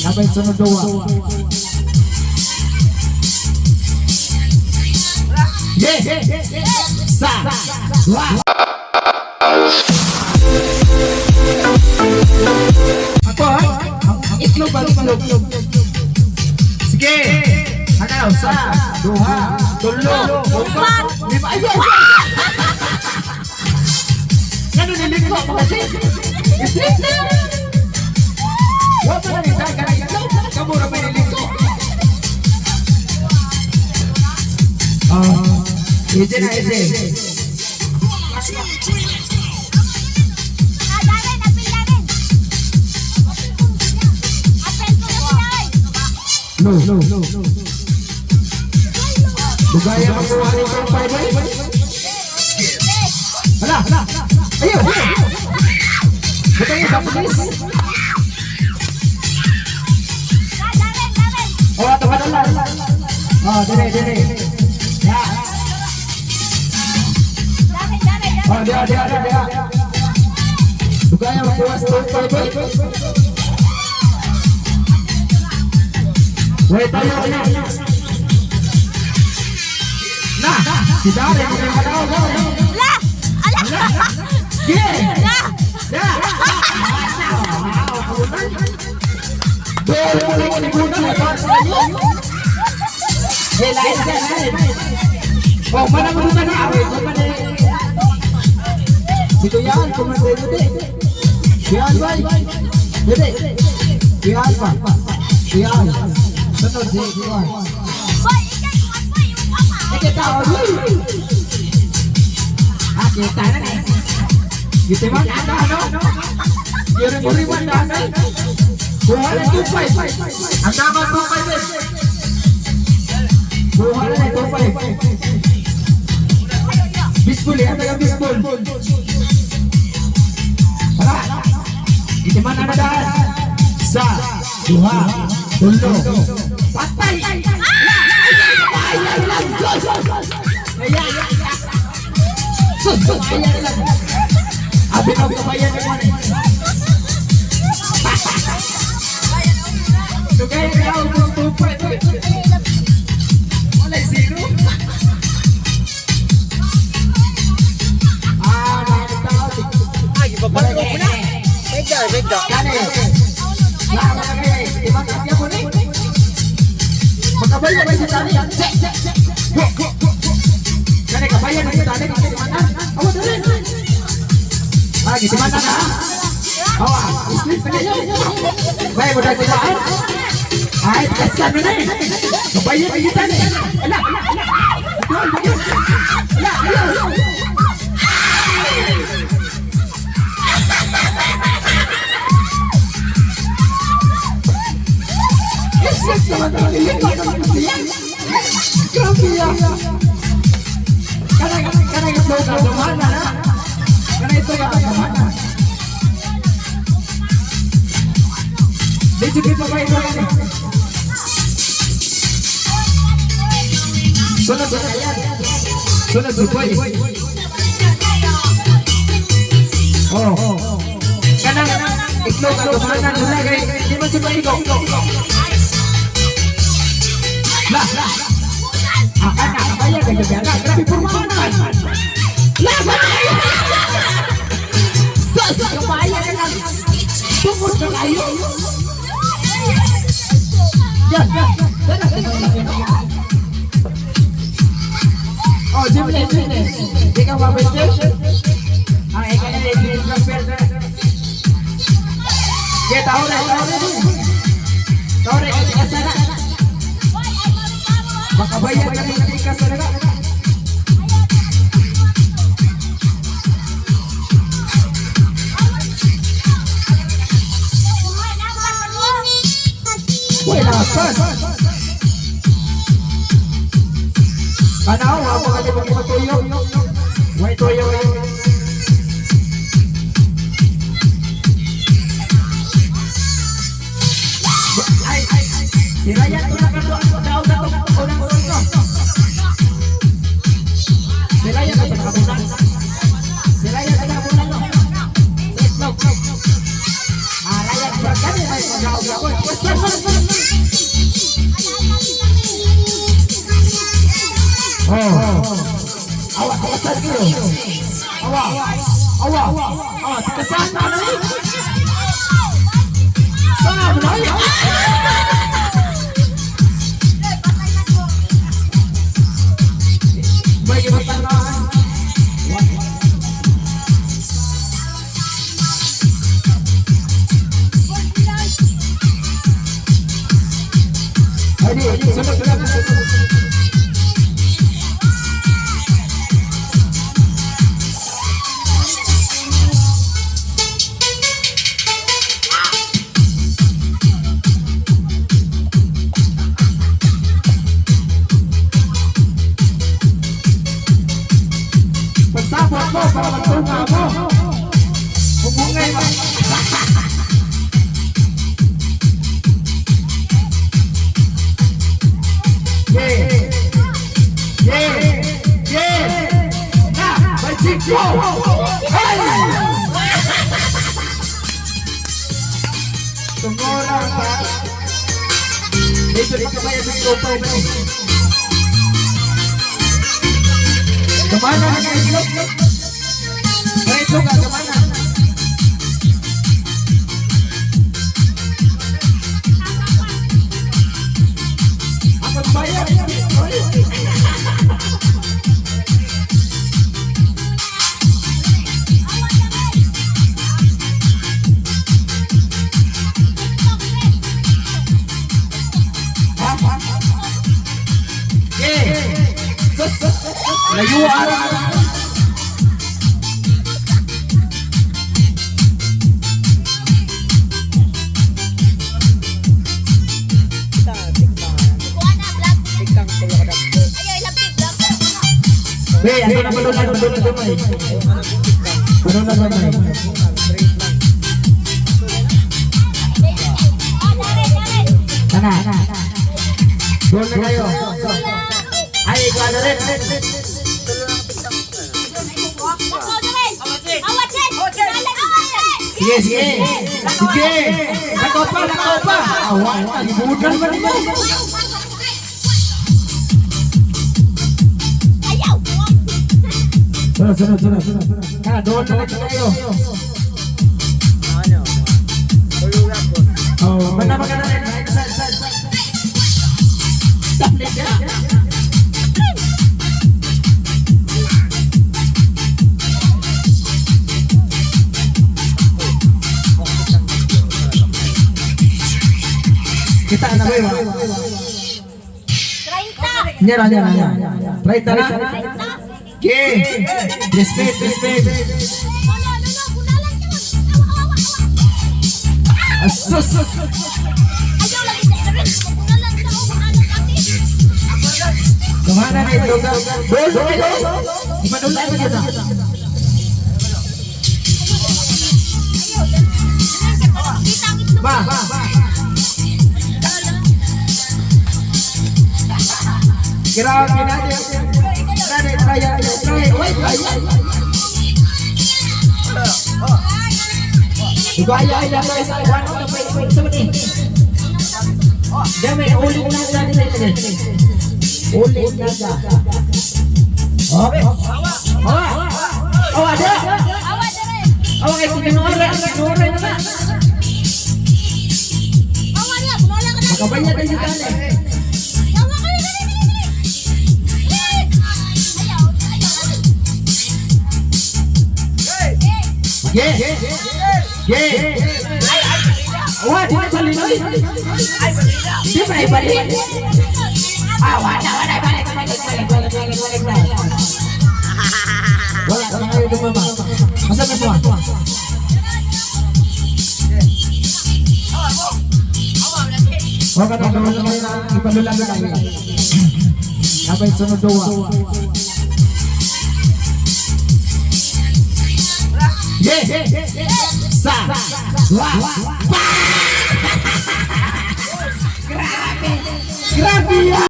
Abay sunod dua. Sa dua. Ako itlog ba itlog? Sige. Ano sa duha, tulo, upat, lima. Ayun. Ano niliko mo kasi? Islit na. Wala na nita ka na kamu ra may niliko. Ije na ije. No. Bugaya makuha ni kong fiber. Hala. Ayun. Bugaya sa pulis. Oh, ato padala. Oh, dire. Ya. Oh, dia. Bugaya makuha sa fiber. Wait, tayo. Nah, si Dare mo yung kadaw. La! Ala! Ya! Pero mo lang libutan na pa sa inyo. Lain. Oh, mana mo na awit, mana. Sito yan, kumande dito. Yan bay. Dito. Yan pa. Yan. Sunod si Kuan. Kita na nih. Gitu bang ada ano? Kirim-kiriman na ano? Buha na 2.5. Ang tama 2.5 eh. Buha na 2.5. Biskul ya, taga biskul. Hala. Gitu man ada dah. Sa, duha, tulo, patay. Sus, kaya lang. Abi na kabayan mo ni. Tugay na ako gusto pa. Wala zero. Nakita. Ay, babalik mo na. Bigda. Kani. Ibang kasi ako ni. Magkabay sa tali. Kani kabayan ng tali di mana? Awa dali. Di mana na? Awa, islit na kayo. Bay mo dali saan? Ay, kasan na ni. Kabayan ng tali. Ala. Yes, teman-teman. Grabe ya. Karena itu kemana? Karena itu kemana? Dia juga pakai itu kan? Sunod supaya. Oh. Karena itu kemana? Lagi dia masih baik kok. Lah. Akan kabayan kaya jaga grabe permanen. Lah kabayan. Kabayan kan. Tunggu kayo. Ya. Oh, jemle. Jika mau betul. Ikannya di transfer. Dia tahu deh. Ke sana. Makabayan kami ketika saudara. Woi lapan. Kanau apa kali bagi toyo? Woi toyo. Siraya tu nak doa daun orang orang. Siraya tu nak bulan. Siraya tu nak bulan. Setlok. Raya berkali mai kau jauh. Awak kawasan dulu. Awak. Tekesan mana ni? Benar. Bagi pertandingan. Sudah. Bersabot mo para magtunga mo. Hubungay mo. Go! Hey! Tumora pa. Ito pagkabayan ng lupa na. Kamana na itlog. May itlog ka, kamana. Ako bayan. Layu arah. Ano na balon Sana. Doon na kayo. Ay, ikaw na rin. Sige. Nako pa. Awan, libutan mo rin. Sunod. Doon na kayo. Mana na rin. Kita na ba yun? 30. Nyara. 30 na? Okay. Respect. Asus. Kemana nih itu? Gimana lagi kita? Ba. Kira-kira aja. Try. Gaya. Sebentar. Jangan ulit na tadi. Ulit naga. Ada. Awak itu minora na. Makabanya tayo dito. Wah, dia balik. Dia balik. Balik. Bola sama itu mama. Masa semua. Kata teman-teman ipadulan lagi. Sampai sunod dua. Grabe.